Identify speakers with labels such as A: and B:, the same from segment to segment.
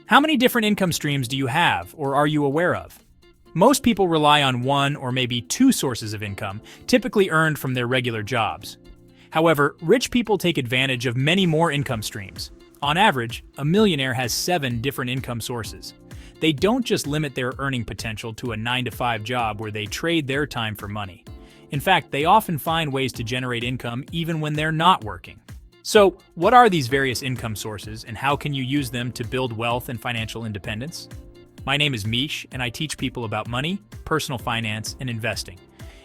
A: How many different income streams do you have or are you aware of? Most people rely on one or maybe two sources of income, typically earned from their regular jobs. However, rich people take advantage of many more income streams. On average, a millionaire has 7 different income sources. They don't just limit their earning potential to a 9-to-5 job where they trade their time for money. In fact, they often find ways to generate income even when they're not working. So, what are these various income sources and how can you use them to build wealth and financial independence? My name is Mish, and I teach people about money, personal finance, and investing.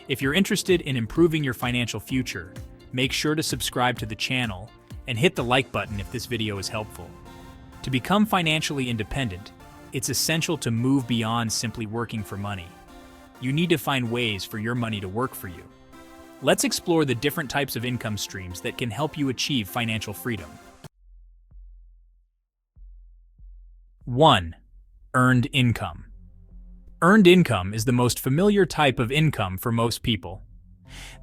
A: If you're interested in improving your financial future, make sure to subscribe to the channel and hit the like button if this video is helpful. To become financially independent, it's essential to move beyond simply working for money. You need to find ways for your money to work for you. Let's explore the different types of income streams that can help you achieve financial freedom. 1. Earned income. Earned income is the most familiar type of income for most people.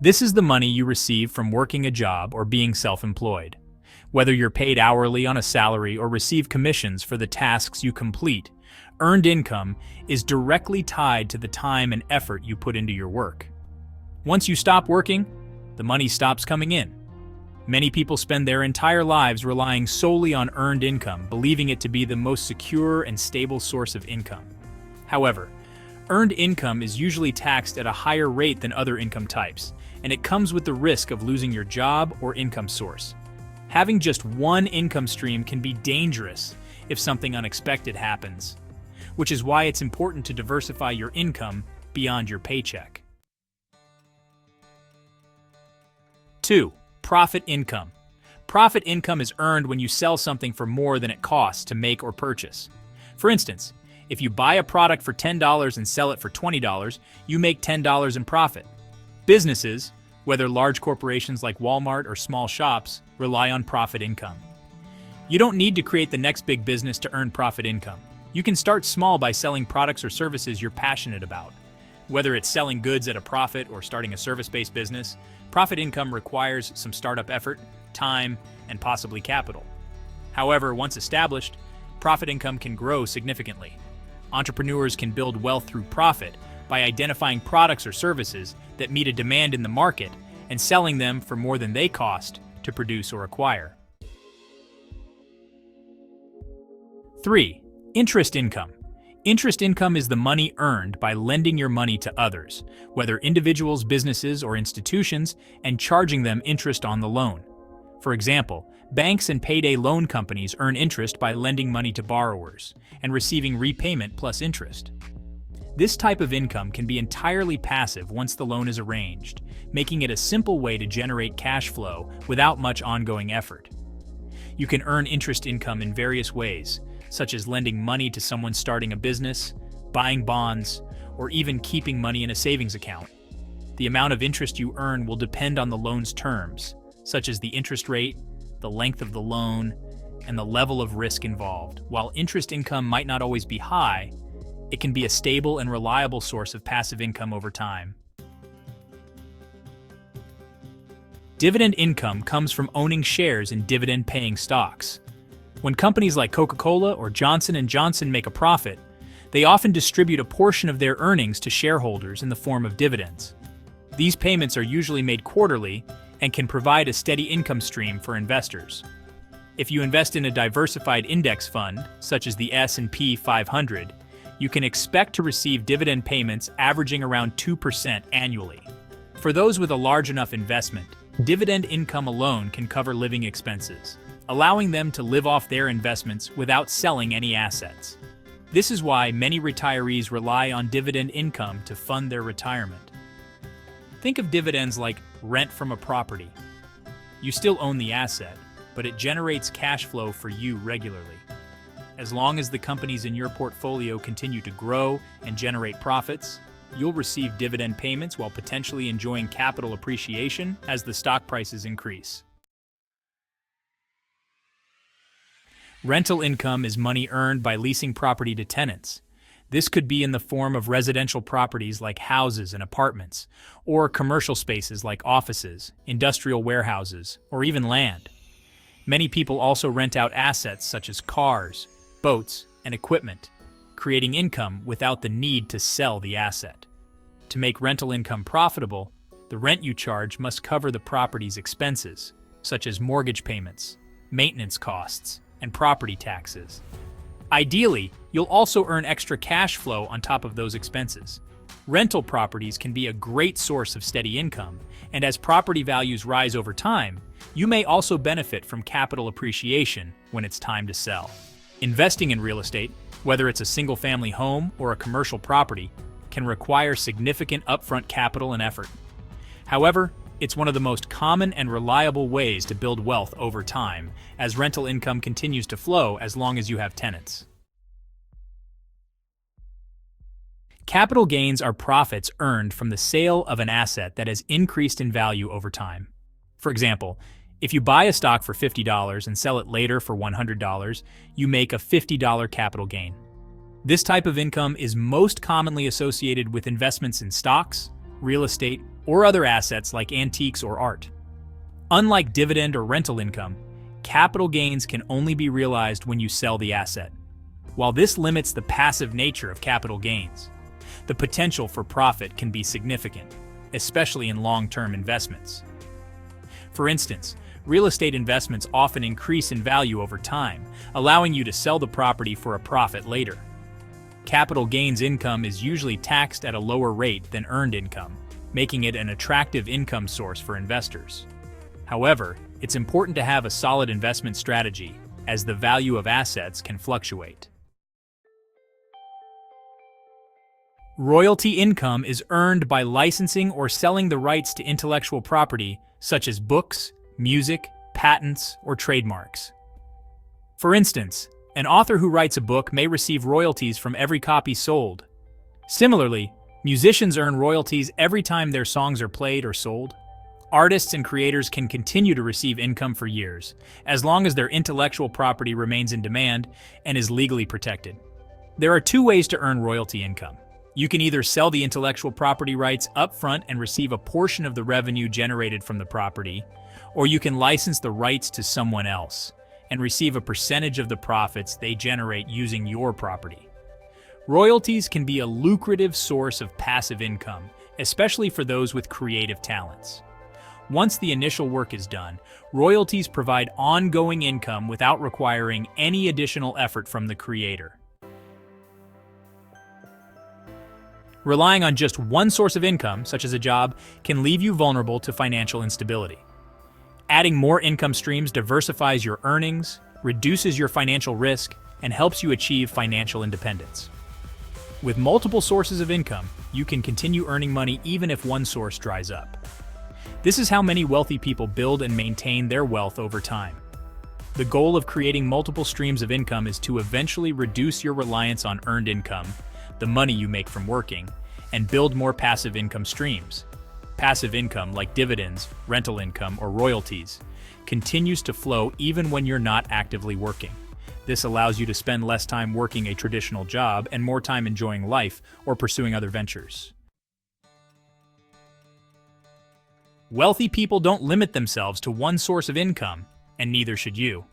A: This is the money you receive from working a job or being self-employed. Whether you're paid hourly on a salary or receive commissions for the tasks you complete, earned income is directly tied to the time and effort you put into your work. Once you stop working, the money stops coming in. Many people spend their entire lives relying solely on earned income, believing it to be the most secure and stable source of income. However, earned income is usually taxed at a higher rate than other income types, and it comes with the risk of losing your job or income source. Having just one income stream can be dangerous if something unexpected happens, which is why it's important to diversify your income beyond your paycheck. 2. Profit income. Profit income is earned when you sell something for more than it costs to make or purchase. For instance, if you buy a product for $10 and sell it for $20, you make $10 in profit. Businesses, whether large corporations like Walmart or small shops, rely on profit income. You don't need to create the next big business to earn profit income. You can start small by selling products or services you're passionate about. Whether it's selling goods at a profit or starting a service-based business, profit income requires some startup effort, time, and possibly capital. However, once established, profit income can grow significantly. Entrepreneurs can build wealth through profit by identifying products or services that meet a demand in the market and selling them for more than they cost to produce or acquire. 3. Interest income. Interest income is the money earned by lending your money to others, whether individuals, businesses, or institutions, and charging them interest on the loan. For example, banks and payday loan companies earn interest by lending money to borrowers and receiving repayment plus interest. This type of income can be entirely passive once the loan is arranged, making it a simple way to generate cash flow without much ongoing effort. You can earn interest income in various ways, such as lending money to someone starting a business, buying bonds, or even keeping money in a savings account. The amount of interest you earn will depend on the loan's terms, such as the interest rate, the length of the loan, and the level of risk involved. While interest income might not always be high, it can be a stable and reliable source of passive income over time. Dividend income comes from owning shares in dividend-paying stocks. When companies like Coca-Cola or Johnson & Johnson make a profit, they often distribute a portion of their earnings to shareholders in the form of dividends. These payments are usually made quarterly and can provide a steady income stream for investors. If you invest in a diversified index fund, such as the S&P 500, you can expect to receive dividend payments averaging around 2% annually. For those with a large enough investment, dividend income alone can cover living expenses, allowing them to live off their investments without selling any assets. This is why many retirees rely on dividend income to fund their retirement. Think of dividends like rent from a property. You still own the asset, but it generates cash flow for you regularly. As long as the companies in your portfolio continue to grow and generate profits, you'll receive dividend payments while potentially enjoying capital appreciation as the stock prices increase. Rental income is money earned by leasing property to tenants. This could be in the form of residential properties like houses and apartments, or commercial spaces like offices, industrial warehouses, or even land. Many people also rent out assets such as cars, boats, and equipment, creating income without the need to sell the asset. To make rental income profitable, the rent you charge must cover the property's expenses, such as mortgage payments, maintenance costs, and property taxes. Ideally, you'll also earn extra cash flow on top of those expenses. Rental properties can be a great source of steady income, and as property values rise over time, you may also benefit from capital appreciation when it's time to sell. Investing in real estate, whether it's a single-family home or a commercial property, can require significant upfront capital and effort. However, it's one of the most common and reliable ways to build wealth over time, as rental income continues to flow as long as you have tenants. Capital gains are profits earned from the sale of an asset that has increased in value over time. For example, if you buy a stock for $50 and sell it later for $100, you make a $50 capital gain. This type of income is most commonly associated with investments in stocks, real estate, or other assets like antiques or art. Unlike dividend or rental income, capital gains can only be realized when you sell the asset. While this limits the passive nature of capital gains, the potential for profit can be significant, especially in long-term investments. For instance, real estate investments often increase in value over time, allowing you to sell the property for a profit later. Capital gains income is usually taxed at a lower rate than earned income, making it an attractive income source for investors. However, it's important to have a solid investment strategy, as the value of assets can fluctuate. Royalty income is earned by licensing or selling the rights to intellectual property, such as books, music, patents, or trademarks. For instance, an author who writes a book may receive royalties from every copy sold. Similarly, musicians earn royalties every time their songs are played or sold. Artists and creators can continue to receive income for years, as long as their intellectual property remains in demand and is legally protected. There are two ways to earn royalty income. You can either sell the intellectual property rights upfront and receive a portion of the revenue generated from the property, or you can license the rights to someone else and receive a percentage of the profits they generate using your property. Royalties can be a lucrative source of passive income, especially for those with creative talents. Once the initial work is done, royalties provide ongoing income without requiring any additional effort from the creator. Relying on just one source of income, such as a job, can leave you vulnerable to financial instability. Adding more income streams diversifies your earnings, reduces your financial risk, and helps you achieve financial independence. With multiple sources of income, you can continue earning money even if one source dries up. This is how many wealthy people build and maintain their wealth over time. The goal of creating multiple streams of income is to eventually reduce your reliance on earned income, the money you make from working, and build more passive income streams. Passive income, like dividends, rental income, or royalties, continues to flow even when you're not actively working. This allows you to spend less time working a traditional job and more time enjoying life or pursuing other ventures. Wealthy people don't limit themselves to one source of income, and neither should you.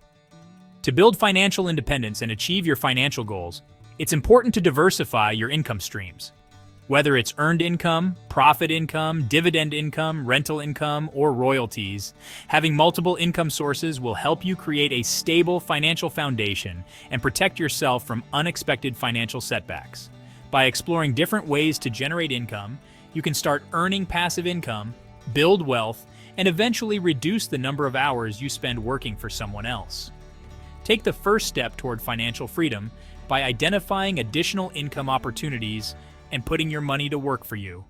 A: To build financial independence and achieve your financial goals, it's important to diversify your income streams. Whether it's earned income, profit income, dividend income, rental income, or royalties, having multiple income sources will help you create a stable financial foundation and protect yourself from unexpected financial setbacks. By exploring different ways to generate income, you can start earning passive income, build wealth, and eventually reduce the number of hours you spend working for someone else. Take the first step toward financial freedom by identifying additional income opportunities and putting your money to work for you.